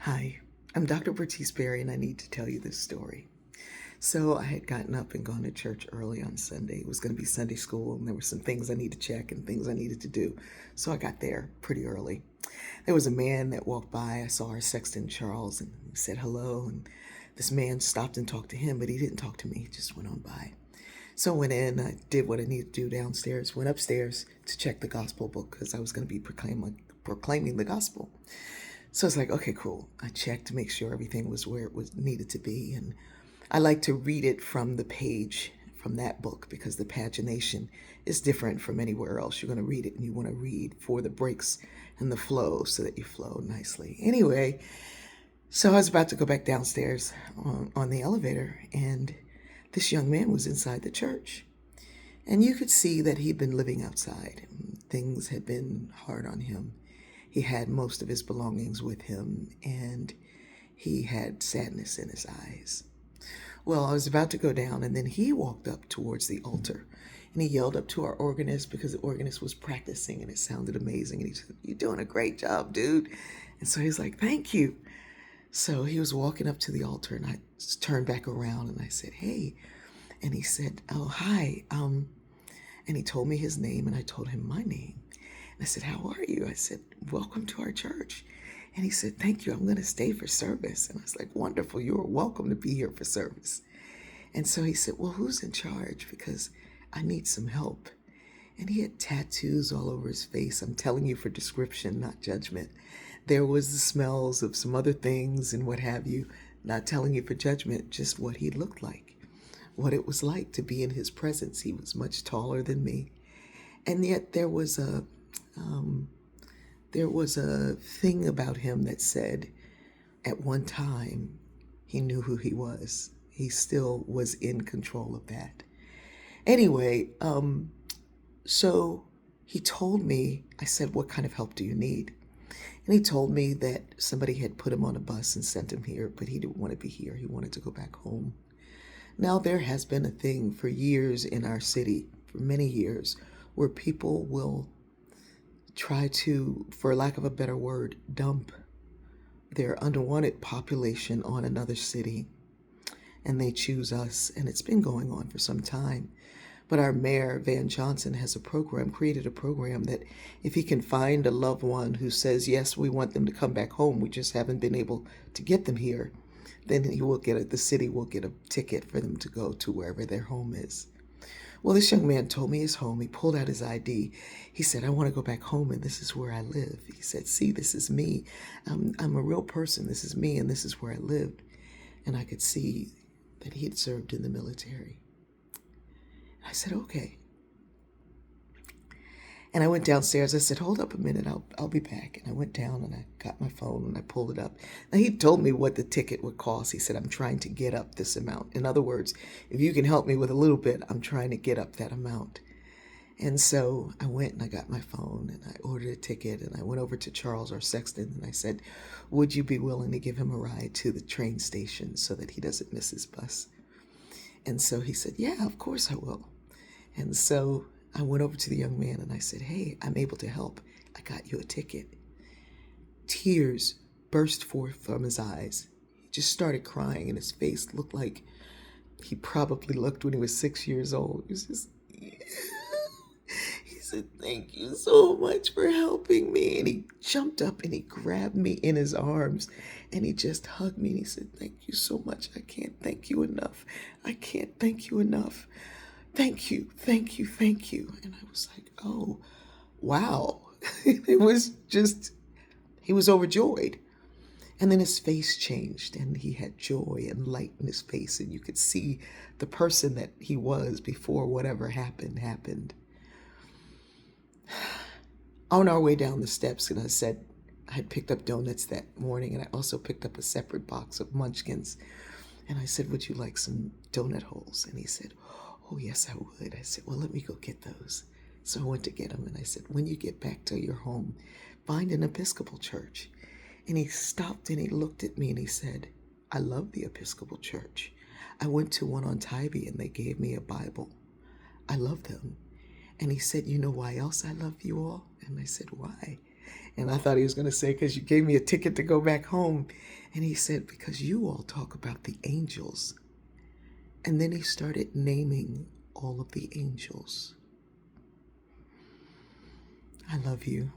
Hi, I'm Dr. Bertice Berry, and I need to tell you this story. So, I had gotten up and gone to church early on Sunday. It was going to be Sunday school, and there were some things I needed to check and things I needed to do. So, I got there pretty early. There was a man that walked by. I saw our sexton, Charles, and he said hello. And this man stopped and talked to him, but he didn't talk to me, he just went on by. So, I went in, I did what I needed to do downstairs, went upstairs to check the gospel book because I was going to be proclaiming the gospel. So it's like, okay, cool. I checked to make sure everything was where it was needed to be. And I like to read it from the page from that book because the pagination is different from anywhere else. You're going to read it and you want to read for the breaks and the flow so that you flow nicely. Anyway, so I was about to go back downstairs on the elevator, and this young man was inside the church. And you could see that he'd been living outside. Things had been hard on him. He had most of his belongings with him, and he had sadness in his eyes. Well, I was about to go down, and then he walked up towards the altar, and he yelled up to our organist because the organist was practicing, and it sounded amazing. And he said, "You're doing a great job, dude." And so he's like, "Thank you." So he was walking up to the altar, and I turned back around, and I said, "Hey." And he said, "Oh, hi." And he told me his name, and I told him my name. And I said, "How are you?" I said, "Welcome to our church." And he said, "Thank you. I'm going to stay for service." And I was like, "Wonderful. You are welcome to be here for service." And so he said, "Well, who's in charge? Because I need some help." And he had tattoos all over his face. I'm telling you for description, not judgment. There was the smells of some other things and what have you. Not telling you for judgment, just what he looked like, what it was like to be in his presence. He was much taller than me. And yet um, there was a thing about him that said at one time he knew who he was. He still was in control of that. Anyway, so he told me, I said, "What kind of help do you need?" And he told me that somebody had put him on a bus and sent him here, but he didn't want to be here. He wanted to go back home. Now, there has been a thing for years in our city, for many years, where people will try to, for lack of a better word, dump their unwanted population on another city. And they choose us. And it's been going on for some time. But our mayor, Van Johnson, has created a program that if he can find a loved one who says, "Yes, we want them to come back home, we just haven't been able to get them here," then the city will get a ticket for them to go to wherever their home is. Well, this young man told me his home. He pulled out his ID. He said, "I want to go back home, and this is where I live." He said, "See, this is me. I'm a real person. This is me, and this is where I lived." And I could see that he had served in the military. I said, "Okay." And I went downstairs. I said, "Hold up a minute. I'll be back." And I went down and I got my phone and I pulled it up. Now, he told me what the ticket would cost. He said, "I'm trying to get up this amount. In other words, if you can help me with a little bit, I'm trying to get up that amount." And so I went and I got my phone and I ordered a ticket, and I went over to Charles, our sexton, and I said, "Would you be willing to give him a ride to the train station so that he doesn't miss his bus?" And so he said, "Yeah, of course I will." And so I went over to the young man and I said, "Hey, I'm able to help. I got you a ticket." Tears burst forth from his eyes. He just started crying, and his face looked like he probably looked when he was 6 years old. He was just, he said, "Thank you so much for helping me." And he jumped up and he grabbed me in his arms and he just hugged me and he said, "Thank you so much. I can't thank you enough. I can't thank you enough. Thank you, thank you, thank you." And I was like, "Oh, wow." It was just, he was overjoyed. And then his face changed and he had joy and light in his face. And you could see the person that he was before whatever happened. On our way down the steps, and I said, I had picked up donuts that morning, and I also picked up a separate box of munchkins. And I said, "Would you like some donut holes?" And he said, "Oh, yes, I would." I said, "Well, let me go get those." So I went to get them, and I said, "When you get back to your home, find an Episcopal church." And he stopped and he looked at me and he said, "I love the Episcopal church. I went to one on Tybee and they gave me a Bible. I love them." And he said, "You know why else I love you all?" And I said, "Why?" And I thought he was going to say, because you gave me a ticket to go back home. And he said, because you all talk about the angels. And then he started naming all of the angels. I love you.